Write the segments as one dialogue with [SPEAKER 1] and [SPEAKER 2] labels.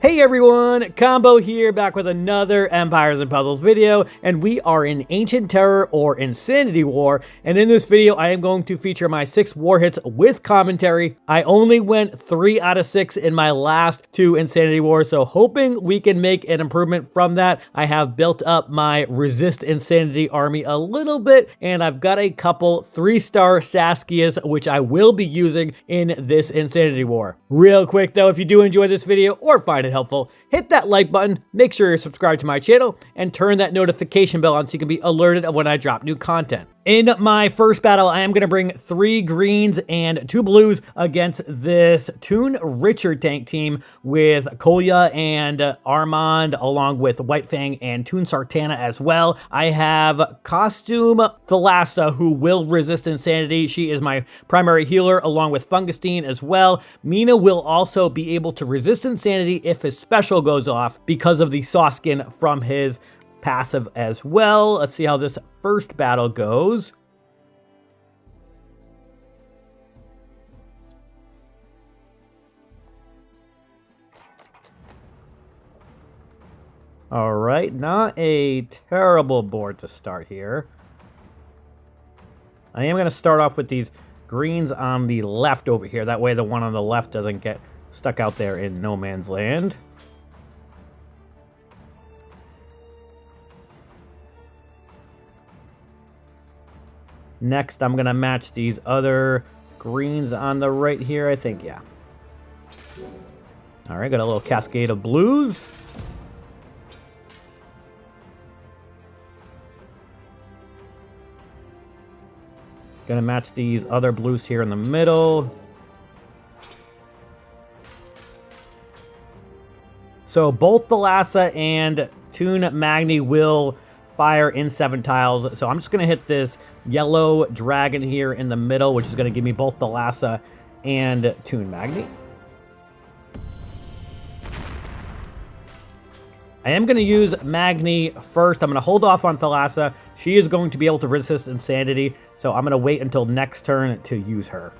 [SPEAKER 1] Hey everyone, Combo here, back with another Empires and Puzzles video, and we are in Ancient Terror or Insanity War, and in this video I am going to feature my 6 war hits with commentary. I only went 3 out of 6 in my last 2 Insanity Wars, so hoping we can make an improvement from that. I have built up my Resist Insanity army a little bit, and I've got a couple 3-star Saskias, which I will be using in this Insanity War. Real quick though, if you do enjoy this video or find it helpful, hit that like button, make sure you're subscribed to my channel, and turn that notification bell on so you can be alerted of when I drop new content. In my first battle, I am going to bring 3 greens and 2 blues against this Toon Richard tank team with Kolya and Armand, along with White Fang and Toon Sartana as well. I have Costume Thalassa, who will resist Insanity. She is my primary healer, along with Fungustine as well. Mina will also be able to resist Insanity if his special goes off because of the Sawskin from his passive as well. Let's see how this first battle goes. All right, not a terrible board to start here. I am going to start off with these greens on the left over here. That way the one on the left doesn't get stuck out there in no man's land. Next, I'm going to match these other greens on the right here, I think, yeah. All right, got a little cascade of blues. Gonna match these other blues here in the middle. So both Thalassa and Toon Magni will fire in 7 tiles. So I'm just going to hit this yellow dragon here in the middle, which is going to give me both Thalassa and Toon Magni. I am going to use Magni first. I'm going to hold off on Thalassa. She is going to be able to resist Insanity, so I'm going to wait until next turn to use her.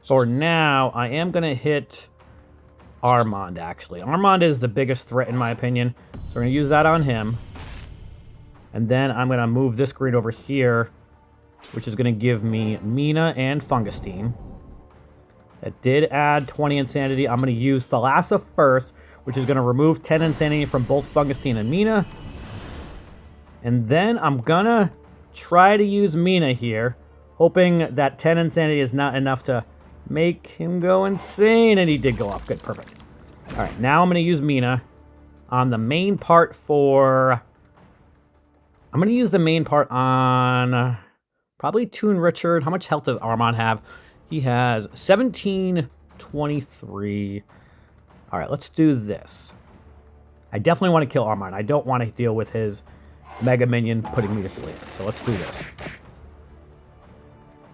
[SPEAKER 1] For now, I am going to hit Armand, actually. Armand is the biggest threat, in my opinion. So we're going to use that on him. And then I'm going to move this green over here, which is going to give me Mina and Fungustine. That did add 20 Insanity. I'm going to use Thalassa first, which is going to remove 10 Insanity from both Fungustine and Mina. And then I'm going to try to use Mina here, hoping that 10 Insanity is not enough to make him go insane. And he did go off. Good, perfect. All right, now I'm going to use Mina on the main part for... I'm going to use the main part on probably Toon Richard. How much health does Armand have? He has 1723. All right, let's do this. I definitely want to kill Armand. I don't want to deal with his Mega Minion putting me to sleep. So let's do this.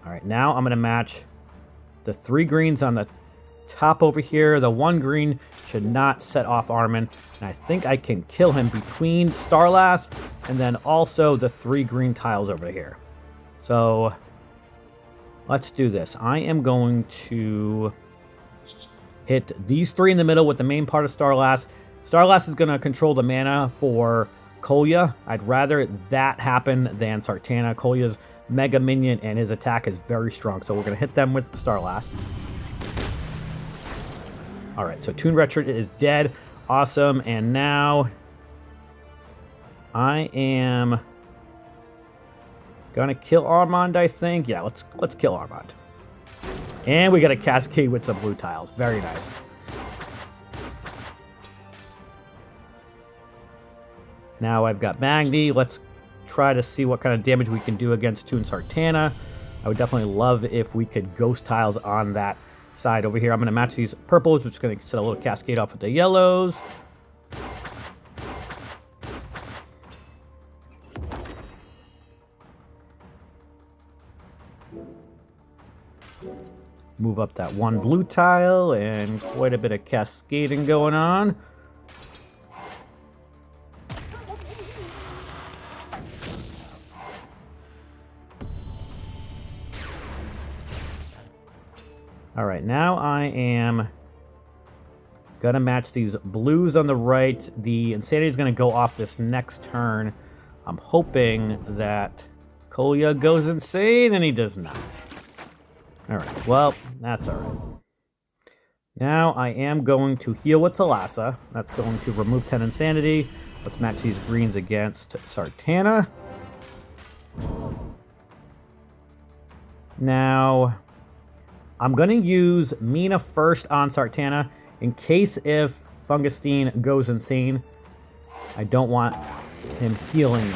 [SPEAKER 1] All right, now I'm going to match the 3 greens on the top over here. The 1 green should not set off Armand. And I think I can kill him between Starlass and then also the 3 green tiles over here. So let's do this. I am going to hit these 3 in the middle with the main part of Starlass. Starlass is going to control the mana for Kolya. I'd rather that happen than Sartana. Kolya's Mega Minion and his attack is very strong. So we're going to hit them with Starlass. All right, so Toon Richard is dead. Awesome. And now I am gonna kill Armand, I think. Yeah, let's kill Armand. And we got a cascade with some blue tiles. Very nice. Now I've got Magni. Let's try to see what kind of damage we can do against Toon Sartana. I would definitely love if we could ghost tiles on that side over here. I'm going to match these purples, which is going to set a little cascade off with the yellows. Move up that 1 blue tile, and quite a bit of cascading going on. All right, now I am Gonna match these blues on the right. The Insanity is gonna go off this next turn. I'm hoping that Kolya goes insane, and he does not. Alright, well, that's alright. Now I am going to heal with Thalassa. That's going to remove 10 Insanity. Let's match these greens against Sartana. Now, I'm going to use Mina first on Sartana in case if Fungusteen goes insane. I don't want him healing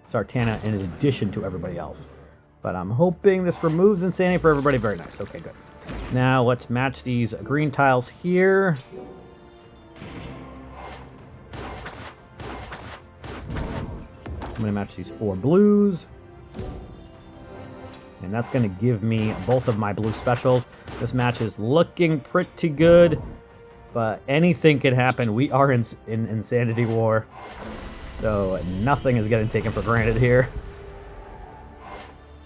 [SPEAKER 1] Sartana in addition to everybody else. But I'm hoping this removes Insanity for everybody. Very nice. Okay, good. Now, let's match these green tiles here. I'm going to match these 4 blues. And that's going to give me both of my blue specials. This match is looking pretty good, but anything could happen. We are in Insanity War, so nothing is getting taken for granted here.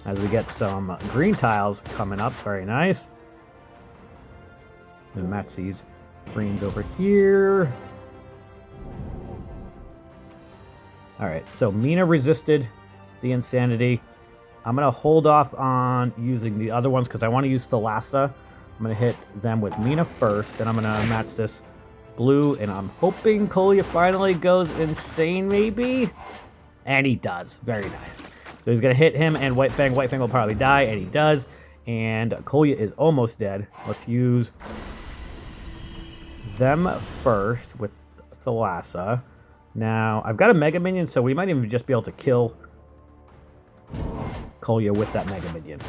[SPEAKER 1] As we get some green tiles coming up. Very nice. And match these greens over here. Alright, so Mina resisted the Insanity. I'm going to hold off on using the other ones because I want to use Thalassa. I'm going to hit them with Mina first. Then I'm going to match this blue. And I'm hoping Kolya finally goes insane, maybe? And he does. Very nice. So he's going to hit him and White Fang. White Fang will probably die, and he does. And Kolya is almost dead. Let's use them first with Thalassa. Now, I've got a Mega Minion, so we might even just be able to kill Kolya with that Mega Minion.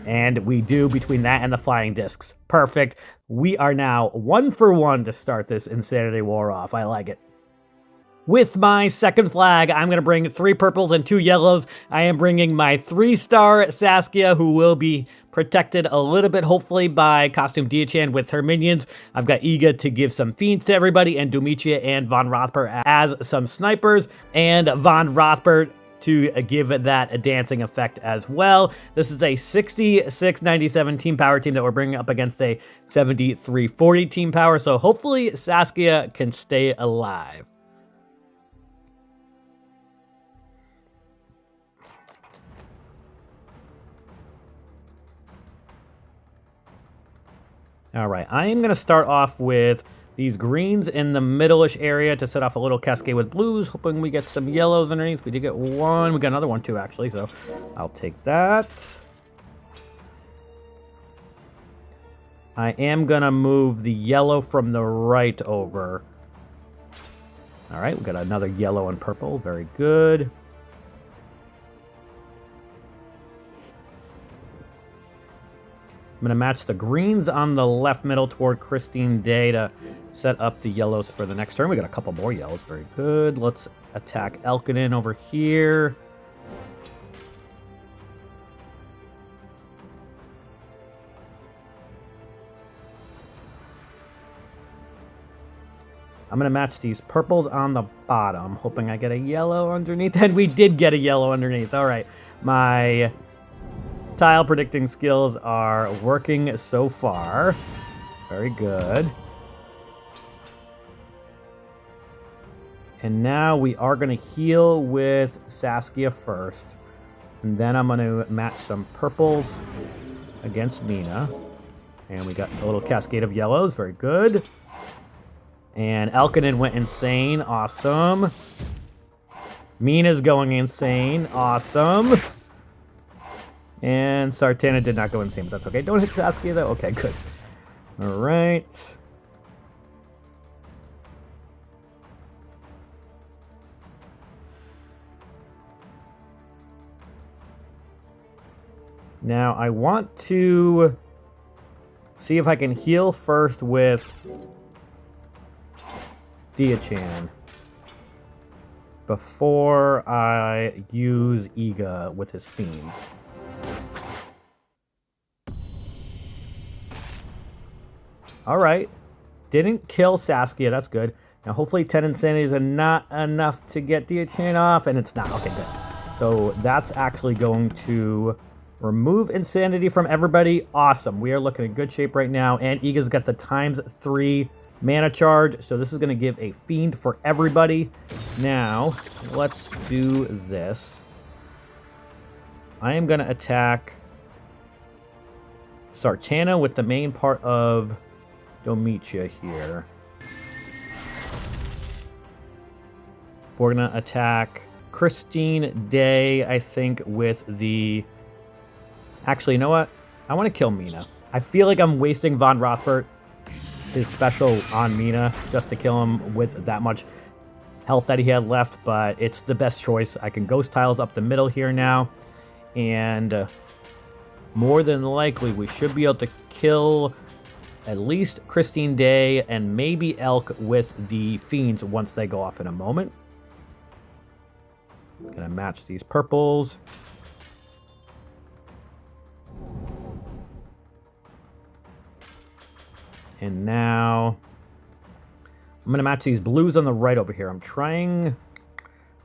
[SPEAKER 1] And we do between that and the Flying Discs. Perfect. We are now 1 for 1 to start this Insanity War off. I like it. With my second flag, I'm going to bring 3 purples and 2 yellows. I am bringing my 3-star Saskia, who will be protected a little bit, hopefully, by Costume Diachan with her minions. I've got Iga to give some fiends to everybody, and Domitia and Von Rothbert as some snipers, and Von Rothbert to give that a dancing effect as well. This is a 66-97 team power team that we're bringing up against a 73-40 team power, so hopefully Saskia can stay alive. All right, I am going to start off with these greens in the middle-ish area to set off a little cascade with blues, hoping we get some yellows underneath. We did get one. We got another one, too, actually, so I'll take that. I am going to move the yellow from the right over. All right, we got another yellow and purple. Very good. I'm going to match the greens on the left middle toward Christine Day to set up the yellows for the next turn. We got a couple more yellows. Very good. Let's attack Elkinen over here. I'm going to match these purples on the bottom, hoping I get a yellow underneath. And we did get a yellow underneath. All right. My tile predicting skills are working so far. Very good. And now we are going to heal with Saskia first. And then I'm going to match some purples against Mina. And we got a little cascade of yellows. Very good. And Elkinen went insane. Awesome. Mina's going insane. Awesome. And Sartana did not go insane, but that's okay. Don't hit Saskia, though. Okay, good. All right. Now, I want to see if I can heal first with Diachan before I use Iga with his fiends. All right. Didn't kill Saskia. That's good. Now, hopefully 10 Insanities are not enough to get Diachan off, and it's not. Okay, good. So that's actually going to Remove Insanity from everybody. Awesome. We are looking in good shape right now. And Iga's got the ×3 mana charge. So this is going to give a Fiend for everybody. Now, let's do this. I am going to attack Sartana with the main part of Domitia here. We're going to attack Christine Day, I think, with the... Actually, you know what? I want to kill Mina. I feel like I'm wasting Von Rothbart, his special on Mina, just to kill him with that much health that he had left, but it's the best choice. I can Ghost Tiles up the middle here now, and more than likely we should be able to kill at least Christine Day and maybe Elk with the Fiends once they go off in a moment. Gonna match these purples. And now I'm going to match these blues on the right over here. I'm trying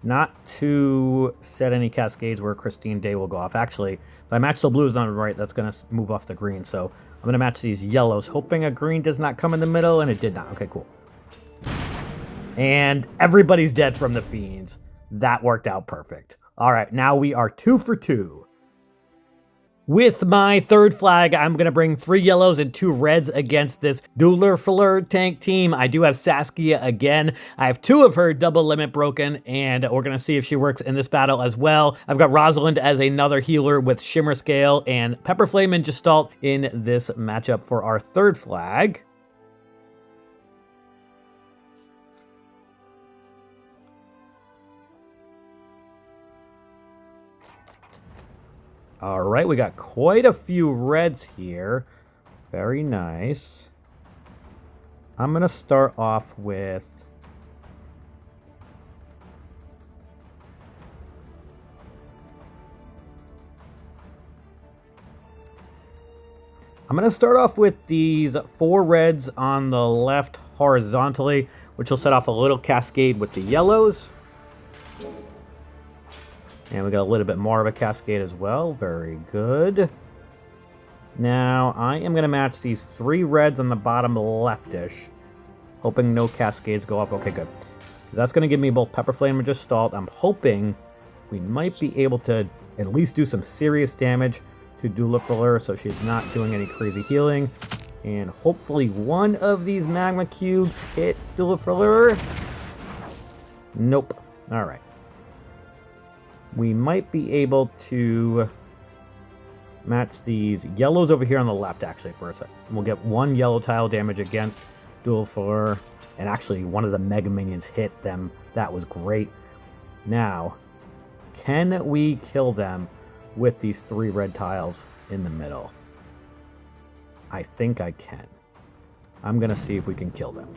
[SPEAKER 1] not to set any cascades where Christine Day will go off. Actually, if I match the blues on the right, that's going to move off the green. So I'm going to match these yellows, hoping a green does not come in the middle, and it did not. Okay, cool. And everybody's dead from the Fiends. That worked out perfect. All right, now we are 2 for 2. With my third flag, I'm going to bring 3 yellows and 2 reds against this Dueler tank team. I do have Saskia again. I have 2 of her double limit broken, and we're going to see if she works in this battle as well. I've got Rosalind as another healer with Shimmer Scale and Pepper Flame and Gestalt in this matchup for our third flag. All right, we got quite a few reds here. Very nice. I'm going to start off with... these 4 reds on the left horizontally, which will set off a little cascade with the yellows. And we got a little bit more of a cascade as well. Very good. Now, I am going to match these 3 reds on the bottom leftish, hoping no cascades go off. Okay, good. That's going to give me both Pepper Flame and Gestalt. I'm hoping we might be able to at least do some serious damage to Dueler so she's not doing any crazy healing. And hopefully one of these magma cubes hit Dueler. Nope. All right. We might be able to match these yellows over here on the left, actually, for a second. We'll get 1 yellow tile damage against Dueler. And actually, one of the Mega Minions hit them. That was great. Now, can we kill them with these 3 red tiles in the middle? I think I can. I'm going to see if we can kill them.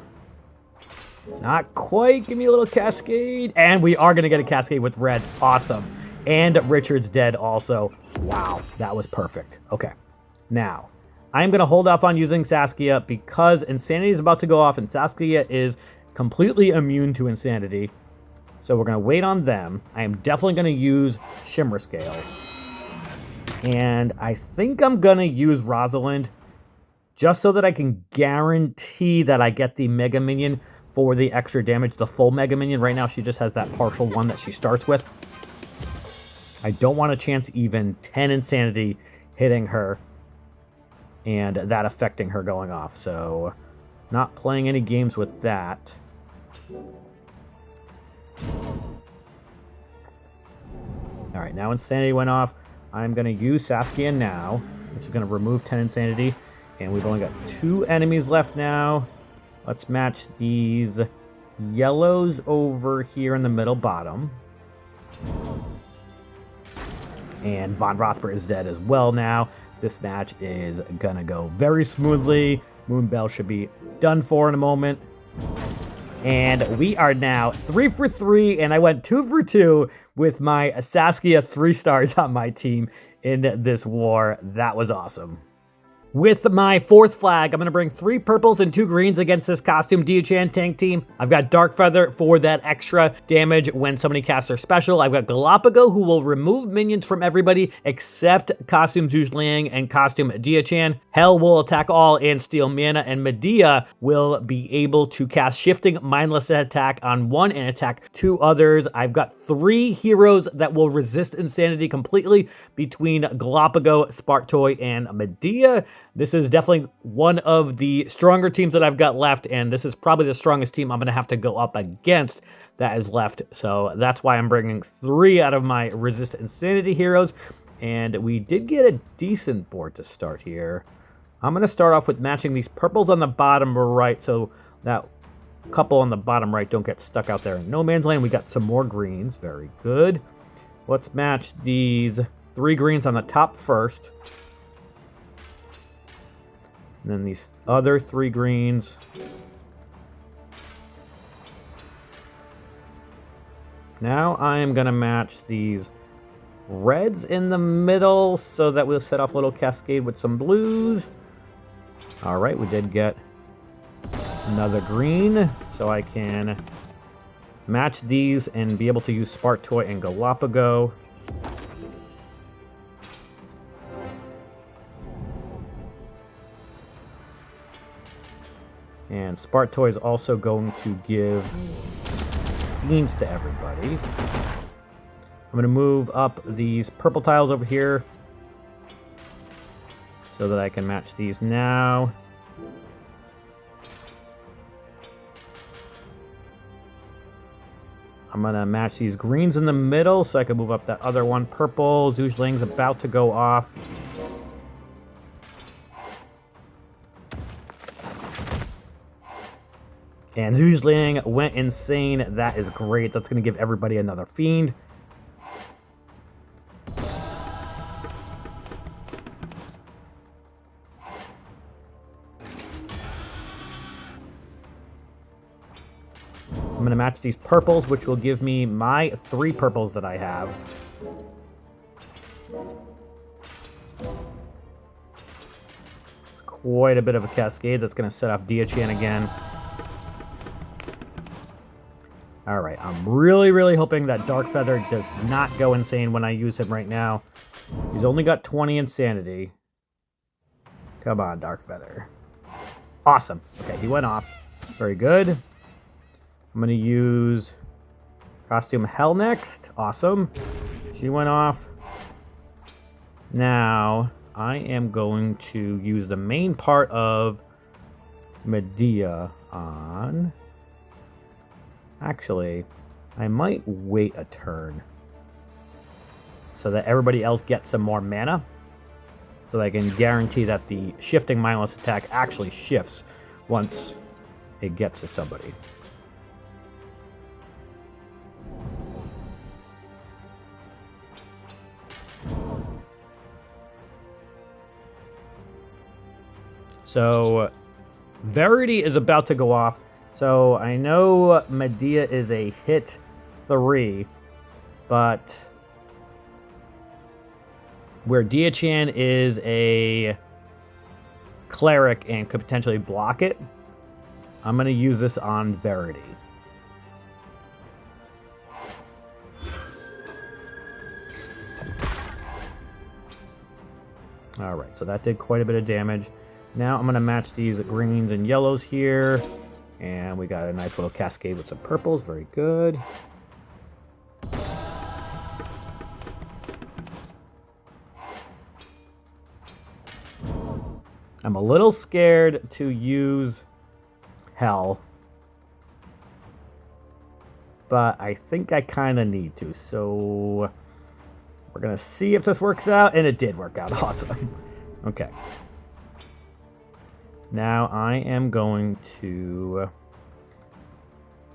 [SPEAKER 1] Not quite. Give me a little cascade. And we are going to get a cascade with red. Awesome. And Richard's dead also. Wow. That was perfect. Okay. Now, I'm going to hold off on using Saskia because Insanity is about to go off and Saskia is completely immune to Insanity. So we're going to wait on them. I am definitely going to use Shimmer Scale. And I think I'm going to use Rosalind just so that I can guarantee that I get the Mega Minion for the extra damage, the full Mega Minion. Right now, she just has that partial one that she starts with. I don't want to chance even 10 Insanity hitting her and that affecting her going off. So, not playing any games with that. All right, now Insanity went off. I'm going to use Saskia now. This is going to remove 10 Insanity. And we've only got 2 enemies left now. Let's match these yellows over here in the middle bottom. And Von Rothbart is dead as well now. This match is going to go very smoothly. Moonbell should be done for in a moment. And we are now 3 for 3, and I went 2 for 2 with my Saskia 3 stars on my team in this war. That was awesome. With my fourth flag, I'm going to bring 3 purples and 2 greens against this Costume Dia-Chan tank team. I've got Dark Feather for that extra damage when somebody casts their special. I've got Galapagos, who will remove minions from everybody except Costume Zhuge Liang and Costume Dia-Chan. Hell will attack all and steal mana, and Medea will be able to cast Shifting Mindless Attack on one and attack 2 others. I've got 3 heroes that will resist Insanity completely between Galapagos, Spartoy, and Medea. This is definitely one of the stronger teams that I've got left, and this is probably the strongest team I'm going to have to go up against that is left. So that's why I'm bringing 3 out of my Resist Insanity heroes, and we did get a decent board to start here. I'm going to start off with matching these purples on the bottom right, so that couple on the bottom right don't get stuck out there in no man's land. We got some more greens. Very good. Let's match these 3 greens on the top first. And then these other 3 greens. Now I am going to match these reds in the middle so that we'll set off a little cascade with some blues. All right, we did get another green, so I can match these and be able to use Spartoy and Galapagos. And Spartoy is also going to give beans to everybody. I'm going to move up these purple tiles over here so that I can match these now. I'm going to match these greens in the middle so I can move up that other one. Purple, Zhuge Liang's about to go off. And Zhuge Liang went insane. That is great. That's going to give everybody another fiend. I'm going to match these purples, which will give me my 3 purples that I have. It's quite a bit of a cascade. That's going to set off Dia-Chan again. Alright, I'm really hoping that Dark Feather does not go insane when I use him right now. He's only got 20 insanity. Come on, Dark Feather. Awesome. Okay, he went off. Very good. I'm going to use Costume Hell next. Awesome. She went off. Now, I am going to use the main part of Medea on... Actually, I might wait a turn so that everybody else gets some more mana, so that I can guarantee that the Shifting Mindless Attack actually shifts once it gets to somebody. So, Verity is about to go off. So, I know Medea is a hit 3, but where Dia-Chan is a cleric and could potentially block it, I'm going to use this on Verity. Alright, so that did quite a bit of damage. Now I'm going to match these greens and yellows here. And we got a nice little cascade with some purples. Very good. I'm a little scared to use Hell, but I think I kind of need to. So we're going to see if this works out. And it did work out. Awesome. Okay. Now I am going to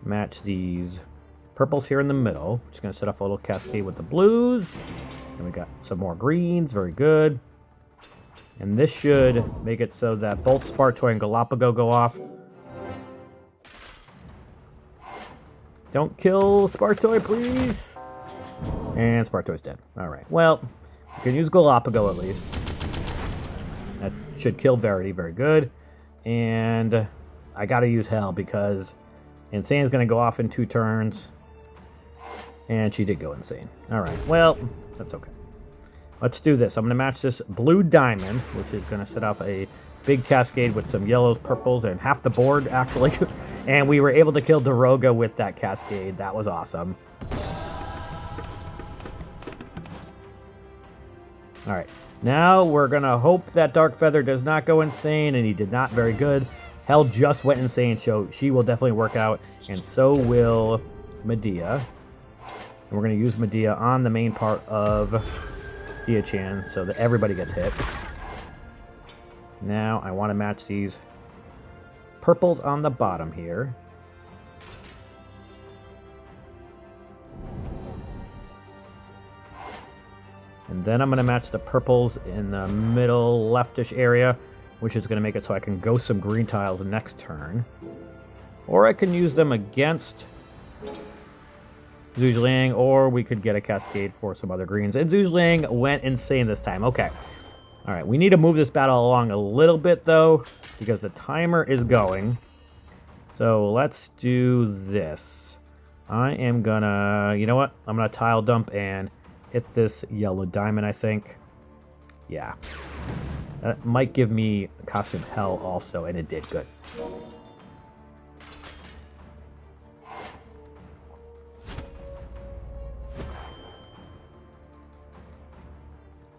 [SPEAKER 1] match these purples here in the middle. Just going to set off a little cascade with the blues. And we got some more greens. Very good. And this should make it so that both Spartoy and Galapagos go off. Don't kill Spartoy, please. And Spartoy's dead. All right. Well, we can use Galapagos at least. That should kill Verity. Very good. And I got to use Hell because Insane's going to go off in 2 turns. And she did go insane. All right. Well, that's okay. Let's do this. I'm going to match this blue diamond, which is going to set off a big cascade with some yellows, purples, and half the board, actually. And we were able to kill Daroga with that cascade. That was awesome. All right. Now we're going to hope that Dark Feather does not go insane, and he did not. Very good. Hell just went insane, so she will definitely work out, and so will Medea. And we're going to use Medea on the main part of Dia-chan so that everybody gets hit. Now I want to match these purples on the bottom here. And then I'm going to match the purples in the middle leftish area, which is going to make it so I can ghost some green tiles next turn. Or I can use them against Zhuge Liang, or we could get a cascade for some other greens. And Zhuge Liang went insane this time. Okay. All right, we need to move this battle along a little bit, though, because the timer is going. So let's do this. I am gonna, you know what? I'm gonna tile dump and hit this yellow diamond, I think. Yeah. That might give me costume hell also, and it did. Good.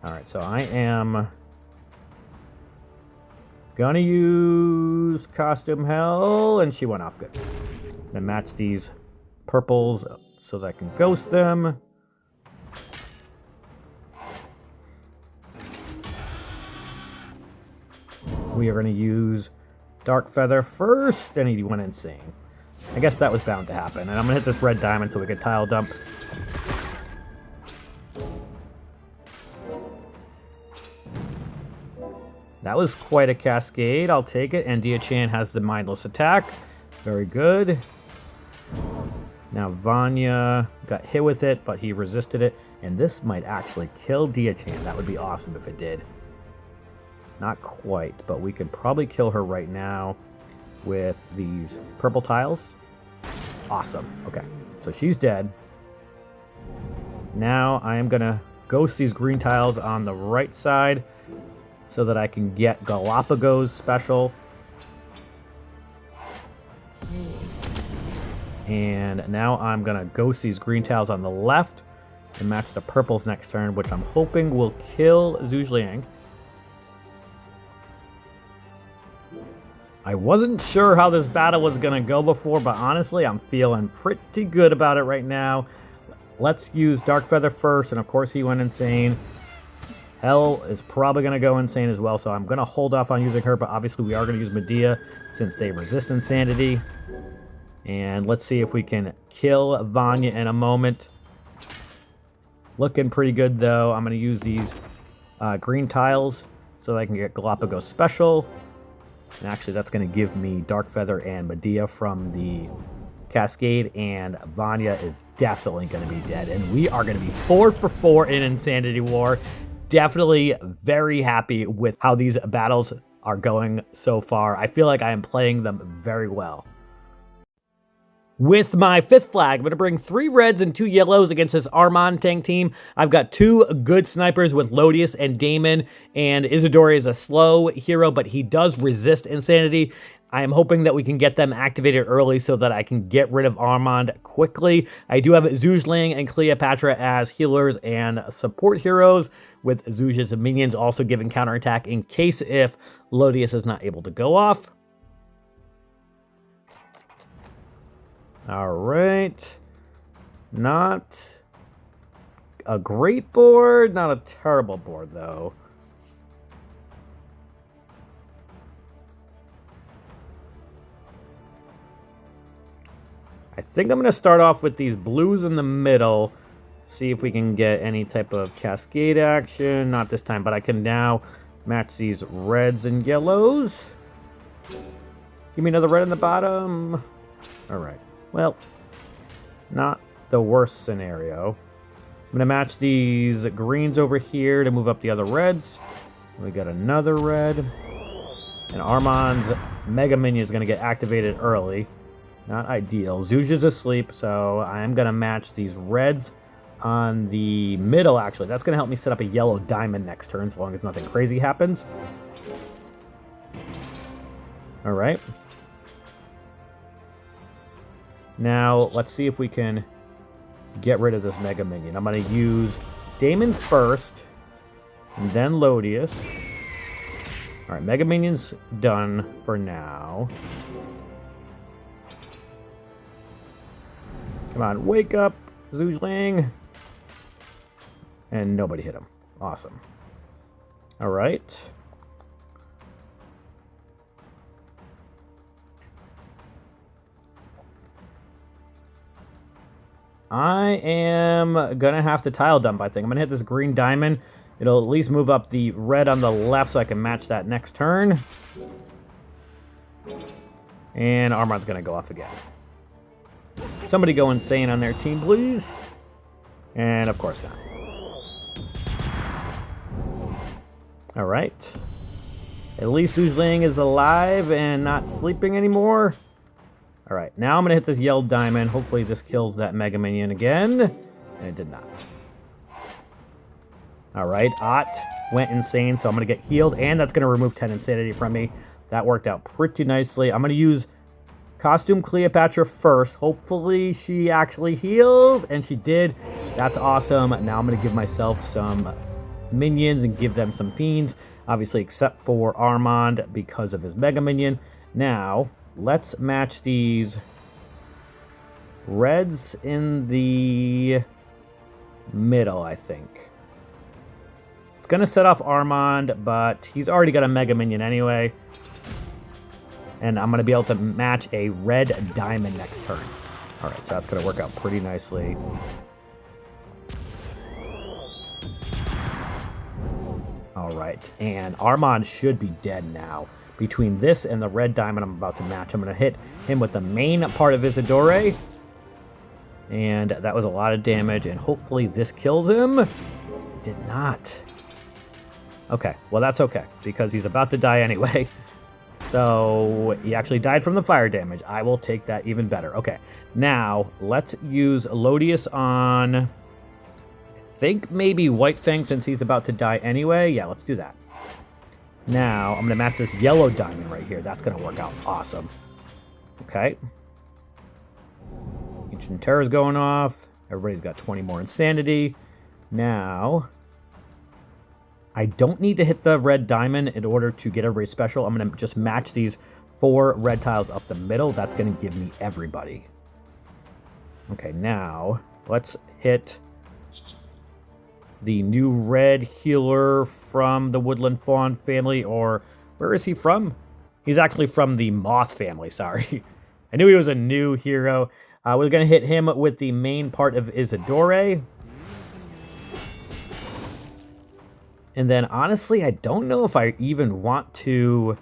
[SPEAKER 1] All right, so I am gonna use costume hell, and she went off. Good. Then match these purples so that I can ghost them. We are going to use Dark Feather first, and he went insane. I guess that was bound to happen. And I'm going to hit this red diamond so we can tile dump. That was quite a cascade. I'll take it. And Dia-chan has the mindless attack. Very good. Now Vanya got hit with it, but he resisted it. And this might actually kill Dia-chan. That would be awesome if it did. Not quite, but we could probably kill her right now with these purple tiles. Awesome. Okay, so she's dead. Now I am going to ghost these green tiles on the right side so that I can get Galapagos special. And now I'm going to ghost these green tiles on the left and match the purples next turn, which I'm hoping will kill Zhuge Liang. I wasn't sure how this battle was going to go before, but honestly, I'm feeling pretty good about it right now. Let's use Dark Feather first, and of course he went insane. Hell is probably going to go insane as well, so I'm going to hold off on using her, but obviously we are going to use Medea since they resist insanity. And let's see if we can kill Vanya in a moment. Looking pretty good, though. I'm going to use these green tiles so that I can get Galapagos special. And actually, that's going to give me Dark Feather and Medea from the Cascade, and Vanya is definitely going to be dead. And we are going to be 4 for 4 in Insanity War. Definitely very happy with how these battles are going so far. I feel like I am playing them very well. With my 5th flag, I'm going to bring 3 reds and 2 yellows against this Armand tank team. I've got 2 good snipers with Lodius and Damon, and Isidore is a slow hero, but he does resist insanity. I am hoping that we can get them activated early so that I can get rid of Armand quickly. I do have Zhuge Liang and Cleopatra as healers and support heroes, with Zhuge's minions also giving counterattack in case if Lodius is not able to go off. All right, not a great board, not a terrible board, though. I think I'm going to start off with these blues in the middle, see if we can get any type of cascade action. Not this time, but I can now match these reds and yellows. Give me another red in the bottom. All right. Well, not the worst scenario. I'm going to match these greens over here to move up the other reds. We got another red. And Armand's Mega Minion is going to get activated early. Not ideal. Zuja's asleep, so I am going to match these reds on the middle, actually. That's going to help me set up a yellow diamond next turn, so long as nothing crazy happens. All right. Now, let's see if we can get rid of this Mega Minion. I'm going to use Damon first, and then Lodius. All right, Mega Minion's done for now. Come on, wake up, Zujling. And nobody hit him. Awesome. All right. I am going to have to tile dump, I think. I'm going to hit this green diamond. It'll at least move up the red on the left so I can match that next turn. And Armand's going to go off again. Somebody go insane on their team, please. And of course not. All right. At least Zuzling is alive and not sleeping anymore. All right, now I'm going to hit this yellow diamond. Hopefully this kills that Mega Minion again. And it did not. All right, Ott went insane, so I'm going to get healed. And that's going to remove 10 insanity from me. That worked out pretty nicely. I'm going to use Costume Cleopatra first. Hopefully she actually healed. And she did. That's awesome. Now I'm going to give myself some minions and give them some fiends. Obviously, except for Armand because of his Mega Minion. Now, let's match these reds in the middle, I think. It's going to set off Armand, but he's already got a Mega Minion anyway. And I'm going to be able to match a red diamond next turn. All right, so that's going to work out pretty nicely. All right, and Armand should be dead now. Between this and the red diamond I'm about to match, I'm going to hit him with the main part of Isidore. And that was a lot of damage, and hopefully this kills him. It did not. Okay, well that's okay, because he's about to die anyway. So he actually died from the fire damage. I will take that even better. Okay, now let's use Lodius on, I think maybe White Fang, since he's about to die anyway. Yeah, let's do that. Now, I'm going to match this yellow diamond right here. That's going to work out awesome. Okay. Ancient Terror's going off. Everybody's got 20 more insanity. Now, I don't need to hit the red diamond in order to get everybody special. I'm going to just match these 4 red tiles up the middle. That's going to give me everybody. Okay, now, let's hit the new red healer from the Woodland Fawn family, or where is he from? He's actually from the Moth family, sorry. I knew he was a new hero. We're going to hit him with the main part of Isidore. And then, honestly, I don't know if I even want to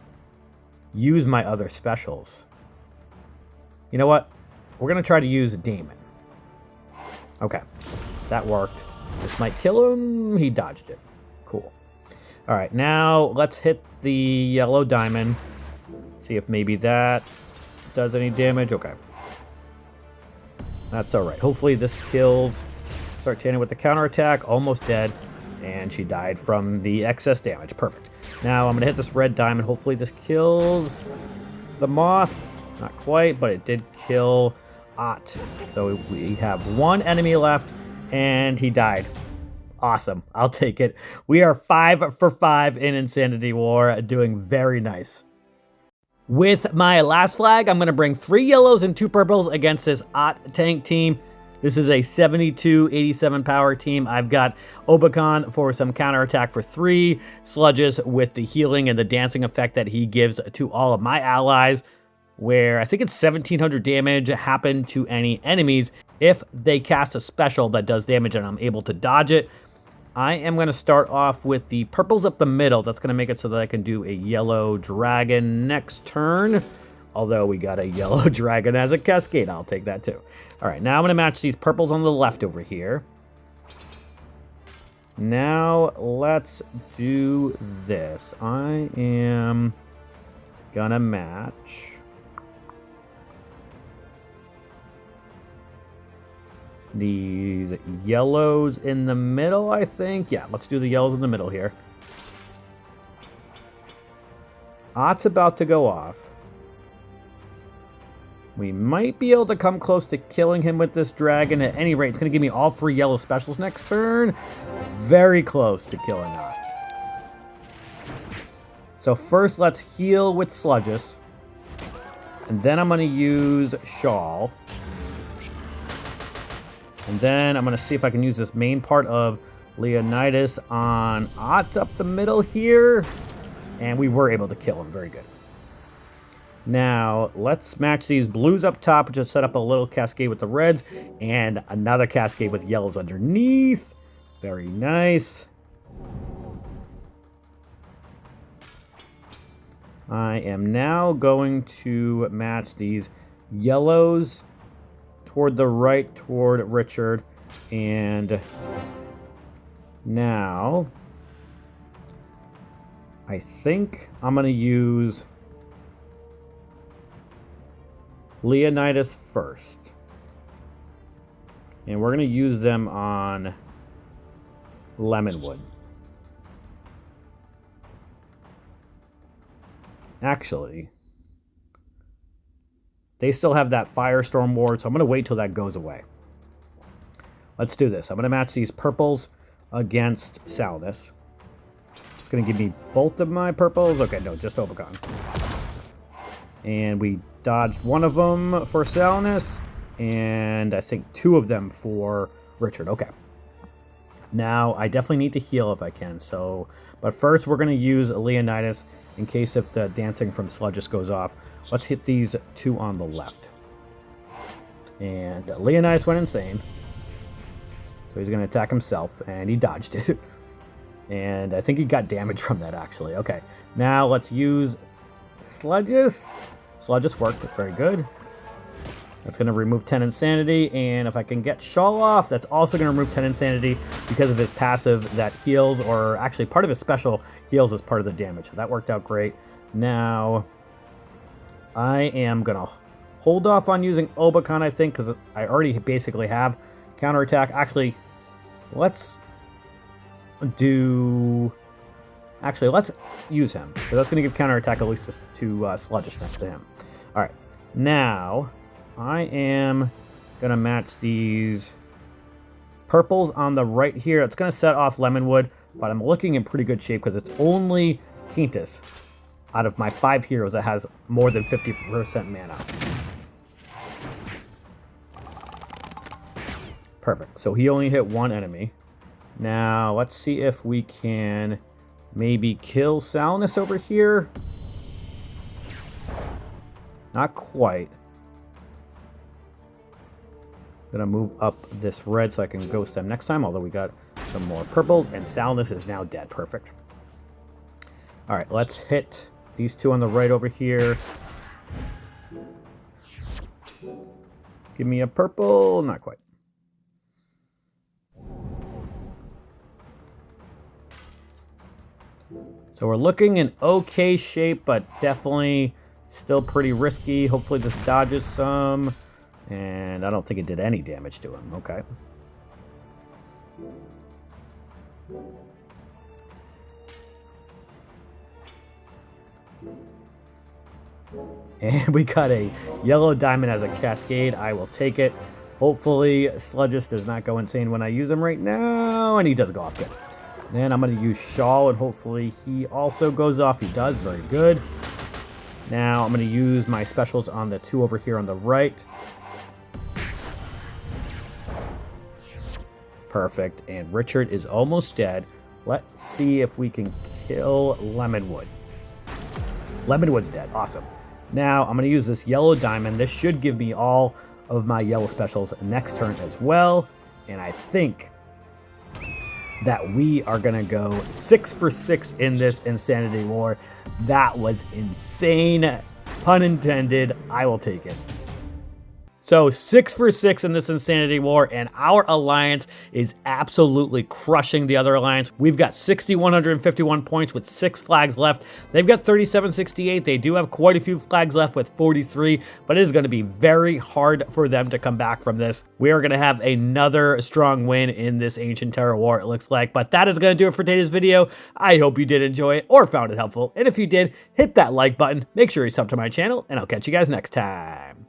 [SPEAKER 1] use my other specials. You know what? We're going to try to use Damon. Okay, that worked. This might kill him. He dodged it. Cool. All right, now let's hit the yellow diamond. See if maybe that does any damage. Okay. That's all right. Hopefully this kills Sartana with the counterattack. Almost dead. And she died from the excess damage. Perfect. Now I'm going to hit this red diamond. Hopefully this kills the moth. Not quite, but it did kill Ott. So we have 1 enemy left. And he died. Awesome. I'll take it. We are 5 for 5 in Insanity War, doing very nice. With my last flag, I'm going to bring 3 yellows and 2 purples against this Ott tank team. This is a 72-87 power team. I've got Obakon for some counterattack for 3, Sludges with the healing and the dancing effect that he gives to all of my allies, where I think it's 1700 damage happen to any enemies if they cast a special that does damage and I'm able to dodge it. I am going to start off with the purples up the middle. That's going to make it so that I can do a yellow dragon next turn. Although we got a yellow dragon as a cascade. I'll take that too. All right, now I'm going to match these purples on the left over here. Now let's do this. I am Gonna match. These yellows in the middle, I think. Yeah, let's do the yellows in the middle here. Ott's about to go off. We might be able to come close to killing him with this dragon. At any rate, it's going to give me all 3 yellow specials next turn. Very close to killing Ott. So first, let's heal with Sludges. And then I'm going to use Shawl. And then I'm going to see if I can use this main part of Leonidas on Ott up the middle here. And we were able to kill him. Very good. Now, let's match these blues up top, which will set up a little cascade with the reds, and another cascade with yellows underneath. Very nice. I am now going to match these yellows toward the right, toward Richard. And now, I think I'm going to use Leonidas first. And we're going to use them on Lemonwood. Actually, they still have that Firestorm ward, so I'm going to wait till that goes away. Let's do this. I'm going to match these purples against Salnus. It's going to give me both of my purples. Okay, no, just Obagon. And we dodged one of them for Salnus, and I think 2 of them for Richard. Okay. Now, I definitely need to heal if I can, so... But first, we're going to use Leonidas in case if the dancing from Sludges goes off. Let's hit these 2 on the left. And Leonidas went insane. So he's going to attack himself, and he dodged it. And I think he got damage from that, actually. Okay, now let's use Sludges. Sludges worked very good. That's going to remove 10 Insanity, and if I can get Shawl off, that's also going to remove 10 Insanity because of his passive that heals, or actually part of his special heals as part of the damage. So that worked out great. Now, I am going to hold off on using Obacan, I think, because I already basically have counterattack. Actually, let's do... Actually, let's use him, because that's going to give counterattack at least to Sludges next to him. All right, now I am going to match these purples on the right here. It's going to set off Lemonwood, but I'm looking in pretty good shape because it's only Quintus out of my 5 heroes that has more than 50% mana. Perfect. So he only hit 1 enemy. Now, let's see if we can maybe kill Salnus over here. Not quite. Gonna move up this red so I can ghost them next time, although we got some more purples, and Salnus is now dead. Perfect. Alright, let's hit these 2 on the right over here. Give me a purple. Not quite. So we're looking in okay shape, but definitely still pretty risky. Hopefully this dodges some. And I don't think it did any damage to him. Okay. And we got a yellow diamond as a cascade. I will take it. Hopefully Sludges does not go insane when I use him right now. And he does go off good. Then I'm going to use Shawl, and hopefully he also goes off. He does. Very good. Now I'm going to use my specials on the 2 over here on the right. Perfect. And Richard is almost dead. Let's see if we can kill Lemonwood. Lemonwood's dead. Awesome. Now I'm going to use this yellow diamond. This should give me all of my yellow specials next turn as well. And I think that we are going to go 6 for 6 in this Insanity War. That was insane. Pun intended. I will take it. So 6 for 6 in this Insanity War, and our alliance is absolutely crushing the other alliance. We've got 6,151 points with 6 flags left. They've got 3,768. They do have quite a few flags left with 43, but it is going to be very hard for them to come back from this. We are going to have another strong win in this Ancient Terror War, it looks like. But that is going to do it for today's video. I hope you did enjoy it or found it helpful. And if you did, hit that like button. Make sure you sub to my channel, and I'll catch you guys next time.